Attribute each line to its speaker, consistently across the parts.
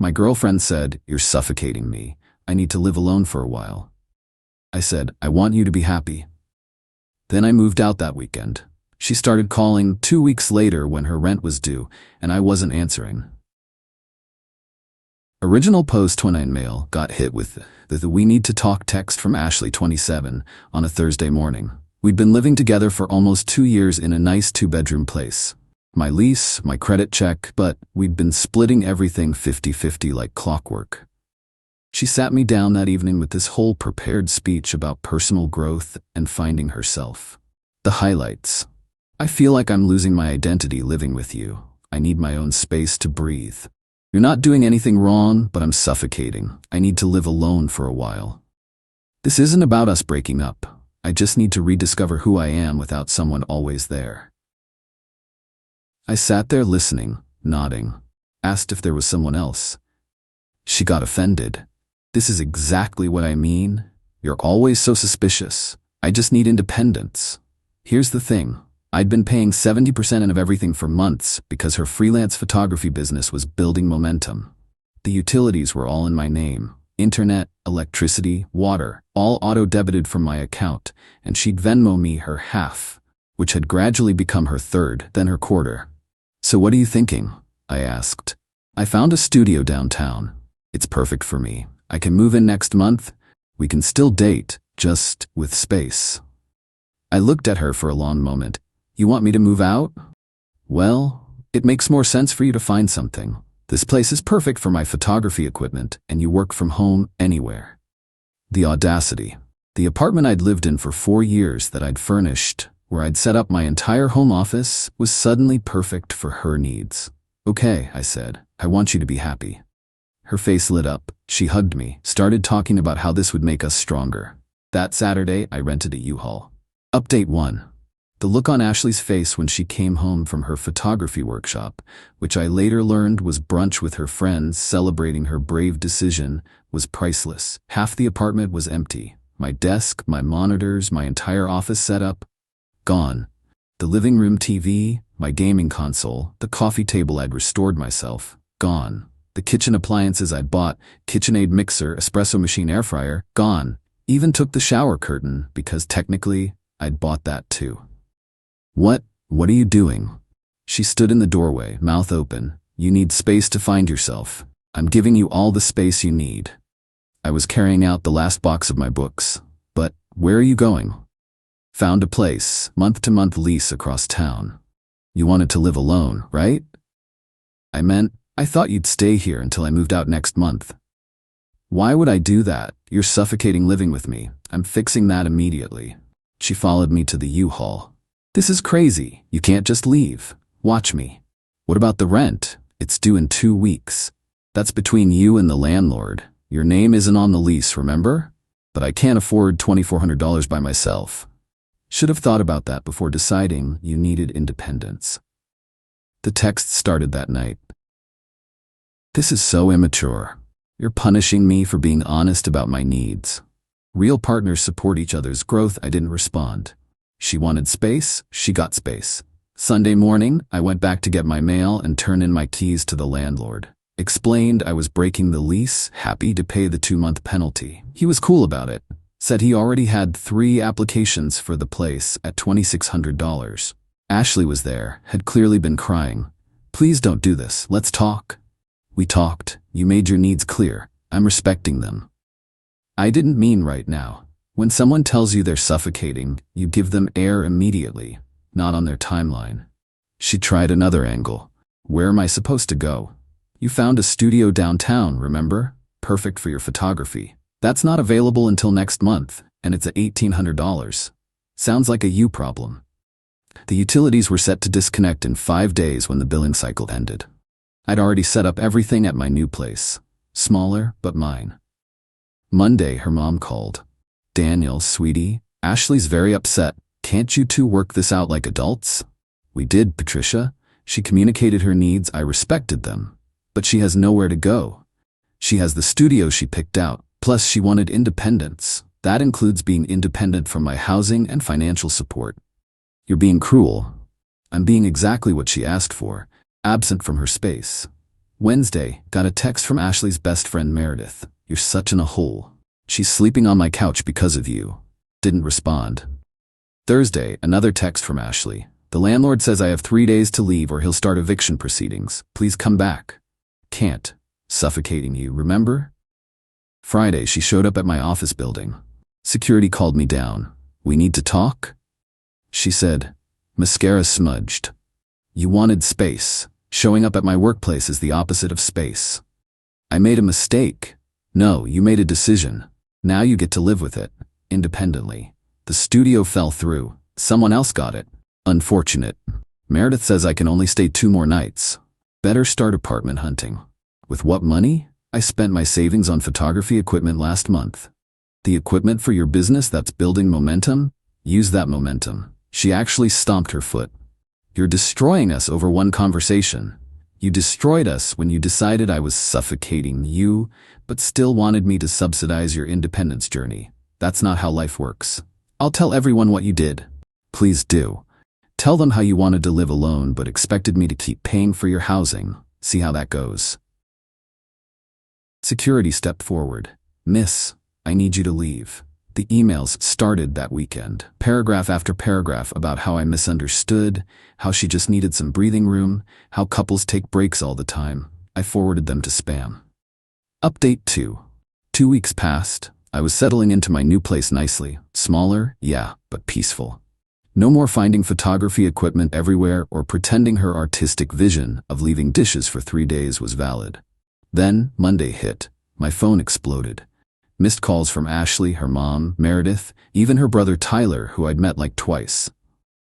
Speaker 1: My girlfriend said, "You're suffocating me. I need to live alone for a while." I said, "I want you to be happy." Then I moved out that weekend. She started calling 2 weeks later when her rent was due, and I wasn't answering. Original post 29 mail got hit with the "We need to talk" text from Ashley, 27, on a Thursday morning. We'd been living together for almost 2 years in a nice 2-bedroom place. My lease, my credit check, but we'd been splitting everything 50-50 like clockwork. She sat me down that evening with this whole prepared speech about personal growth and finding herself. The highlights. "I feel like I'm losing my identity living with you. I need my own space to breathe. You're not doing anything wrong, but I'm suffocating. I need to live alone for a while. This isn't about us breaking up. I just need to rediscover who I am without someone always there." I sat there listening, nodding, asked if there was someone else. She got offended. "This is exactly what I mean. You're always so suspicious. I just need independence." Here's the thing. I'd been paying 70% of everything for months because her freelance photography business was building momentum. The utilities were all in my name. Internet, electricity, water, all auto-debited from my account, and she'd Venmo me her half, which had gradually become her third, then her quarter. "So what are you thinking?" I asked. "I found a studio downtown. It's perfect for me. I can move in next month. We can still date, just with space." I looked at her for a long moment. "You want me to move out?" "Well, it makes more sense for you to find something. This place is perfect for my photography equipment, and you work from home anywhere." The audacity. The apartment I'd lived in for 4 years that I'd furnished, where I'd set up my entire home office, was suddenly perfect for her needs. "Okay," I said, "I want you to be happy." Her face lit up. She hugged me, started talking about how this would make us stronger. That Saturday, I rented a U-Haul. Update 1. The look on Ashley's face when she came home from her photography workshop, which I later learned was brunch with her friends celebrating her brave decision, was priceless. Half the apartment was empty. My desk, my monitors, my entire office setup, gone. The living room TV, my gaming console, the coffee table I'd restored myself, gone. The kitchen appliances I'd bought, KitchenAid mixer, espresso machine, air fryer, gone. Even took the shower curtain because technically I'd bought that too. What are you doing?" She stood in the doorway, mouth open. "You need space to find yourself. I'm giving you all the space you need." I was carrying out the last box of my books. "But where are you going?" "Found a place, month-to-month lease across town." "You wanted to live alone, right?" "I meant, I thought you'd stay here until I moved out next month." "Why would I do that? You're suffocating living with me. I'm fixing that immediately." She followed me to the U-Haul. "This is crazy. You can't just leave. Watch me." "What about the rent? It's due in 2 weeks. That's between you and the landlord. Your name isn't on the lease, remember? But I can't afford $2,400 by myself." Should have thought about that before deciding you needed independence. The text started that night. "This is so immature. You're punishing me for being honest about my needs. Real partners support each other's growth." I didn't respond. She wanted space, she got space. Sunday morning, I went back to get my mail and turn in my keys to the landlord. Explained I was breaking the lease, happy to pay the 2-month penalty. He was cool about it. Said he already had 3 applications for the place at $2,600. Ashley was there, had clearly been crying. "Please don't do this, let's talk." We talked. You made your needs clear. I'm respecting them. I didn't mean right now. When someone tells you they're suffocating, you give them air immediately, not on their timeline. She tried another angle. "Where am I supposed to go?" "You found a studio downtown, remember? Perfect for your photography. That's not available until next month, and it's at $1,800. Sounds like a you problem." The utilities were set to disconnect in 5 days when the billing cycle ended. I'd already set up everything at my new place. Smaller, but mine. Monday, her mom called. "Daniel, sweetie, Ashley's very upset. Can't you two work this out like adults?" "We did, Patricia. She communicated her needs, I respected them. But she has nowhere to go. She has the studio she picked out, plus she wanted independence. That includes being independent from my housing and financial support." "You're being cruel." "I'm being exactly what she asked for, absent from her space." Wednesday, got a text from Ashley's best friend Meredith. You're such in a hole. She's sleeping on my couch because of you. Didn't respond. Thursday, another text from Ashley. The landlord says I have 3 days to leave or he'll start eviction proceedings. Please come back. Can't. Suffocating you, remember? Friday, she showed up at my office building. Security called me down. We need to talk? She said, mascara smudged. You wanted space. Showing up at my workplace is the opposite of space. I made a mistake. No, you made a decision. Now you get to live with it, independently. The studio fell through. Someone else got it. Unfortunate. Meredith says I can only stay 2 more nights. Better start apartment hunting. With what money? I spent my savings on photography equipment last month. The equipment for your business that's building momentum? Use that momentum. She actually stomped her foot. You're destroying us over one conversation. You destroyed us when you decided I was suffocating you, but still wanted me to subsidize your independence journey. That's not how life works. I'll tell everyone what you did. Please do. Tell them how you wanted to live alone but expected me to keep paying for your housing. See how that goes. Security stepped forward. Miss, I need you to leave. The emails started that weekend, paragraph after paragraph about how I misunderstood, how she just needed some breathing room, how couples take breaks all the time. I forwarded them to spam. Update 2. 2 weeks passed. I was settling into my new place nicely. Smaller, yeah, but peaceful. No more finding photography equipment everywhere or pretending her artistic vision of leaving dishes for 3 days was valid. Then, Monday hit. My phone exploded. Missed calls from Ashley, her mom, Meredith, even her brother Tyler, who I'd met like twice.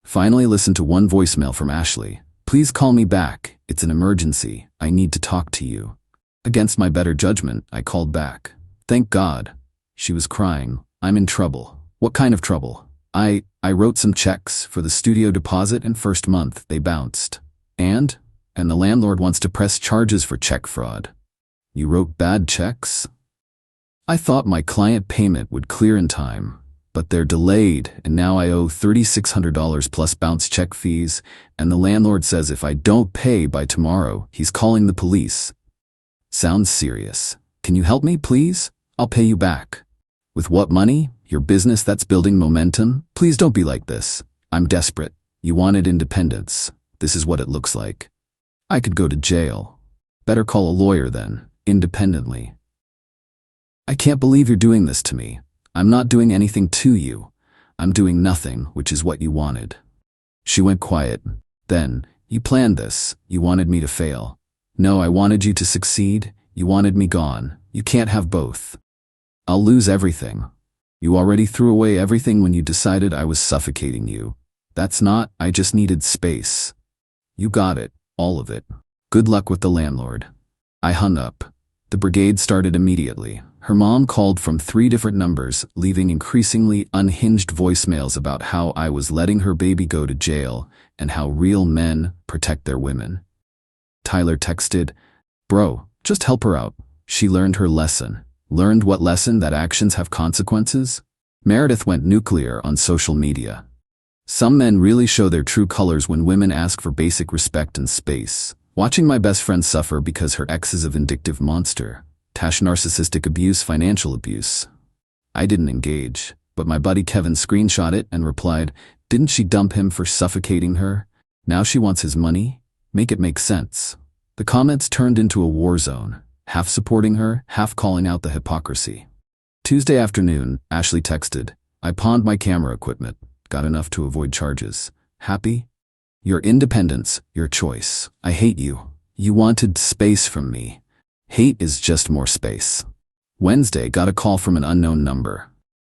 Speaker 1: Finally listened to one voicemail from Ashley. Please call me back. It's an emergency. I need to talk to you. Against my better judgment, I called back. Thank God. She was crying. I'm in trouble. What kind of trouble? I wrote some checks for the studio deposit and first month. They bounced. And the landlord wants to press charges for check fraud. You wrote bad checks? I thought my client payment would clear in time, but they're delayed and now I owe $3,600 plus bounce check fees, and the landlord says if I don't pay by tomorrow, he's calling the police. Sounds serious. Can you help me, please? I'll pay you back. With what money? Your business that's building momentum? Please don't be like this. I'm desperate. You wanted independence. This is what it looks like. I could go to jail. Better call a lawyer then, independently. I can't believe you're doing this to me. I'm not doing anything to you. I'm doing nothing, which is what you wanted. She went quiet. Then, you planned this. You wanted me to fail. No, I wanted you to succeed. You wanted me gone. You can't have both. I'll lose everything. You already threw away everything when you decided I was suffocating you. That's not, I just needed space. You got it, all of it. Good luck with the landlord. I hung up. The brigade started immediately. Her mom called from 3 different numbers, leaving increasingly unhinged voicemails about how I was letting her baby go to jail and how real men protect their women. Tyler texted, Bro, just help her out. She learned her lesson. Learned what lesson? That actions have consequences? Meredith went nuclear on social media. Some men really show their true colors when women ask for basic respect and space. Watching my best friend suffer because her ex is a vindictive monster. Narcissistic abuse, financial abuse. I didn't engage, but my buddy Kevin screenshot it and replied, didn't she dump him for suffocating her? Now she wants his money? Make it make sense. The comments turned into a war zone, half supporting her, half calling out the hypocrisy. Tuesday afternoon, Ashley texted, I pawned my camera equipment, got enough to avoid charges. Happy? Your independence, your choice. I hate you. You wanted space from me. Hate is just more space. Wednesday, got a call from an unknown number.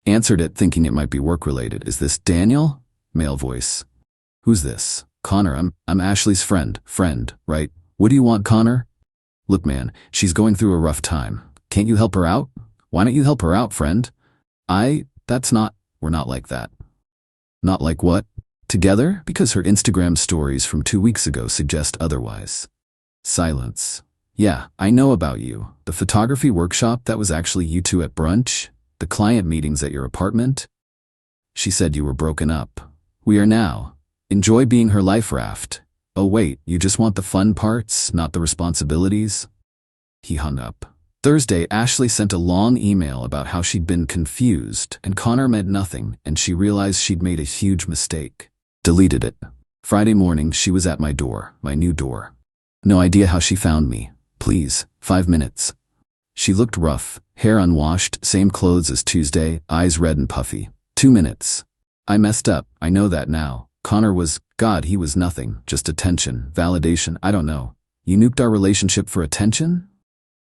Speaker 1: Answered it thinking it might be work-related. Is this Daniel? Male voice. Who's this? Connor, I'm Ashley's friend, right? What do you want, Connor? Look, man, she's going through a rough time. Can't you help her out? Why don't you help her out, friend? We're not like that. Not like what? Together? Because her Instagram stories from 2 weeks ago suggest otherwise. Silence. Yeah, I know about you. The photography workshop that was actually you two at brunch? The client meetings at your apartment? She said you were broken up. We are now. Enjoy being her life raft. Oh wait, you just want the fun parts, not the responsibilities? He hung up. Thursday, Ashley sent a long email about how she'd been confused and Connor meant nothing and she realized she'd made a huge mistake. Deleted it. Friday morning, she was at my door, my new door. No idea how she found me. Please, 5 minutes. She looked rough, hair unwashed, same clothes as Tuesday, eyes red and puffy. 2 minutes. I messed up, I know that now. Connor was, God, he was nothing, just attention, validation, I don't know. You nuked our relationship for attention?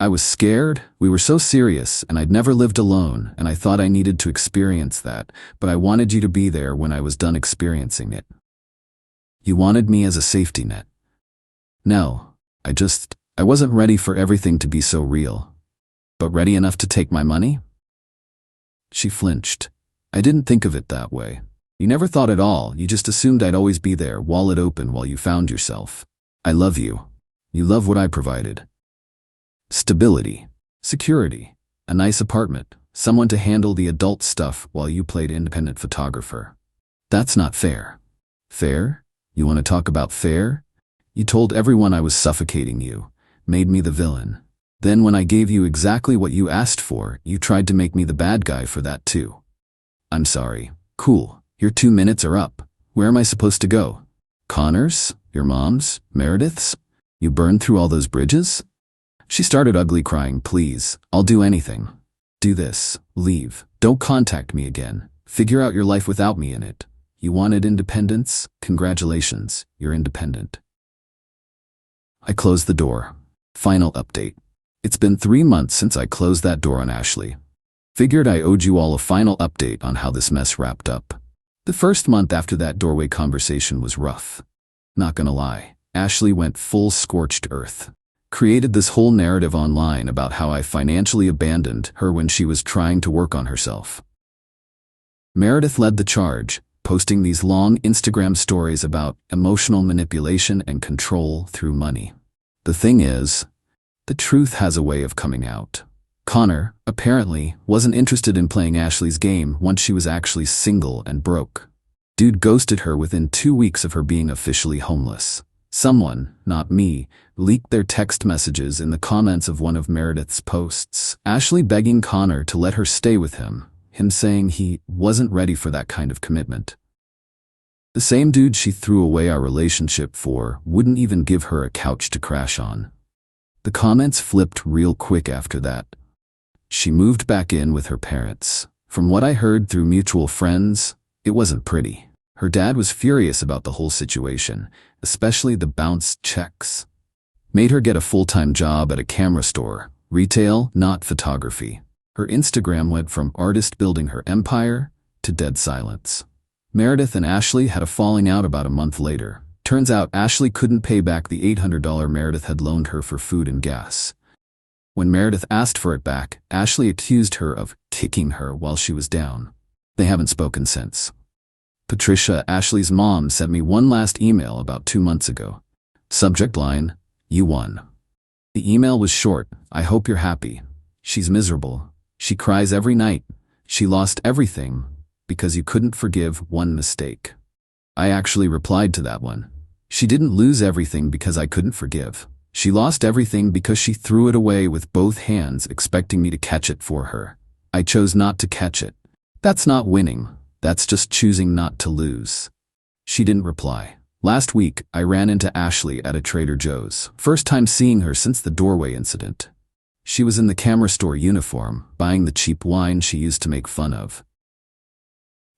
Speaker 1: I was scared, we were so serious, and I'd never lived alone, and I thought I needed to experience that, but I wanted you to be there when I was done experiencing it. You wanted me as a safety net. No, I wasn't ready for everything to be so real. But ready enough to take my money? She flinched. I didn't think of it that way. You never thought at all, you just assumed I'd always be there, wallet open while you found yourself. I love you. You love what I provided. Stability, security, a nice apartment, someone to handle the adult stuff while you played independent photographer. That's not fair. Fair? You want to talk about fair? You told everyone I was suffocating you, made me the villain. Then when I gave you exactly what you asked for, you tried to make me the bad guy for that too. I'm sorry. Cool. Your 2 minutes are up. Where am I supposed to go? Connor's? Your mom's? Meredith's? You burned through all those bridges? She started ugly crying. Please, I'll do anything. Do this. Leave. Don't contact me again. Figure out your life without me in it. You wanted independence? Congratulations, you're independent. I closed the door. Final update. It's been 3 months since I closed that door on Ashley. Figured I owed you all a final update on how this mess wrapped up. The first month after that doorway conversation was rough. Not gonna lie, Ashley went full scorched earth. Created this whole narrative online about how I financially abandoned her when she was trying to work on herself. Meredith led the charge, posting these long Instagram stories about emotional manipulation and control through money. The thing is, the truth has a way of coming out. Connor, apparently, wasn't interested in playing Ashley's game once she was actually single and broke. Dude ghosted her within 2 weeks of her being officially homeless. Someone, not me, leaked their text messages in the comments of one of Meredith's posts, Ashley begging Connor to let her stay with him saying he wasn't ready for that kind of commitment. The same dude she threw away our relationship for wouldn't even give her a couch to crash on. The comments flipped real quick after that. She moved back in with her parents. From what I heard through mutual friends, it wasn't pretty. Her dad was furious about the whole situation, especially the bounced checks. Made her get a full-time job at a camera store, retail, not photography. Her Instagram went from artist building her empire to dead silence. Meredith and Ashley had a falling out about a month later. Turns out Ashley couldn't pay back the $800 Meredith had loaned her for food and gas. When Meredith asked for it back, Ashley accused her of kicking her while she was down. They haven't spoken since. Patricia, Ashley's mom, sent me one last email about 2 months ago. Subject line, "You won." The email was short, "I hope you're happy." She's miserable. She cries every night. She lost everything because you couldn't forgive one mistake. I actually replied to that one. She didn't lose everything because I couldn't forgive. She lost everything because she threw it away with both hands, expecting me to catch it for her. I chose not to catch it. That's not winning. That's just choosing not to lose. She didn't reply. Last week, I ran into Ashley at a Trader Joe's. First time seeing her since the doorway incident. She was in the camera store uniform, buying the cheap wine she used to make fun of.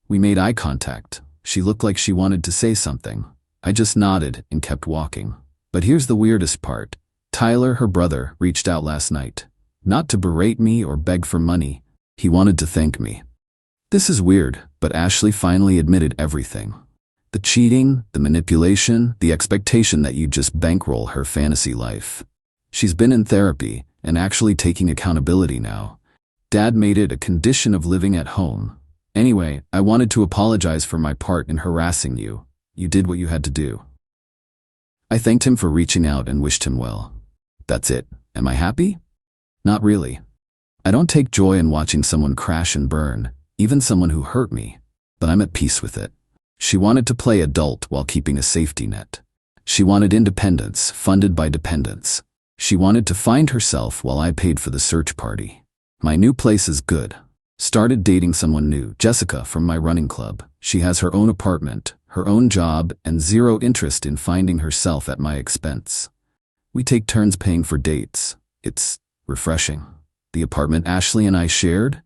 Speaker 1: We made eye contact. She looked like she wanted to say something. I just nodded and kept walking. But here's the weirdest part. Tyler, her brother, reached out last night. Not to berate me or beg for money. He wanted to thank me. This is weird, but Ashley finally admitted everything. The cheating, the manipulation, the expectation that you just bankroll her fantasy life. She's been in therapy and actually taking accountability now. Dad made it a condition of living at home. Anyway, I wanted to apologize for my part in harassing you. You did what you had to do. I thanked him for reaching out and wished him well. That's it. Am I happy? Not really. I don't take joy in watching someone crash and burn, even someone who hurt me, but I'm at peace with it. She wanted to play adult while keeping a safety net. She wanted independence, funded by dependence. She wanted to find herself while I paid for the search party. My new place is good. Started dating someone new, Jessica from my running club. She has her own apartment, her own job, and zero interest in finding herself at my expense. We take turns paying for dates. It's refreshing. The apartment Ashley and I shared?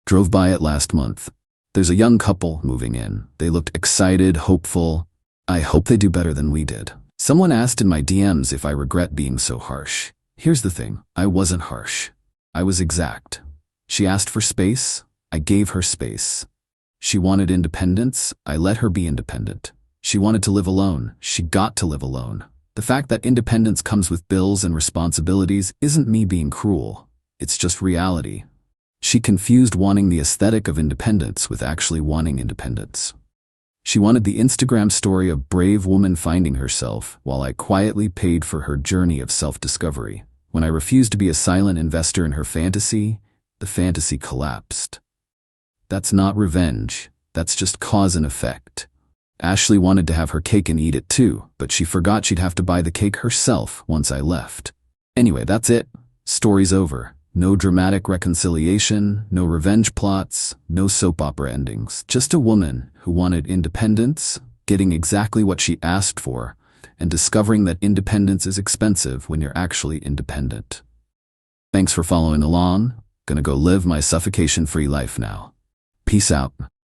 Speaker 1: Drove by it last month. There's a young couple moving in. They looked excited, hopeful. I hope they do better than we did. Someone asked in my DMs if I regret being so harsh. Here's the thing, I wasn't harsh. I was exact. She asked for space, I gave her space. She wanted independence, I let her be independent. She wanted to live alone, she got to live alone. The fact that independence comes with bills and responsibilities isn't me being cruel. It's just reality. She confused wanting the aesthetic of independence with actually wanting independence. She wanted the Instagram story of brave woman finding herself, while I quietly paid for her journey of self-discovery. When I refused to be a silent investor in her fantasy, the fantasy collapsed. That's not revenge, that's just cause and effect. Ashley wanted to have her cake and eat it too, but she forgot she'd have to buy the cake herself once I left. Anyway, that's it. Story's over. No dramatic reconciliation, no revenge plots, no soap opera endings. Just a woman who wanted independence, getting exactly what she asked for, and discovering that independence is expensive when you're actually independent. Thanks for following along. Gonna go live my suffocation-free life now. Peace out.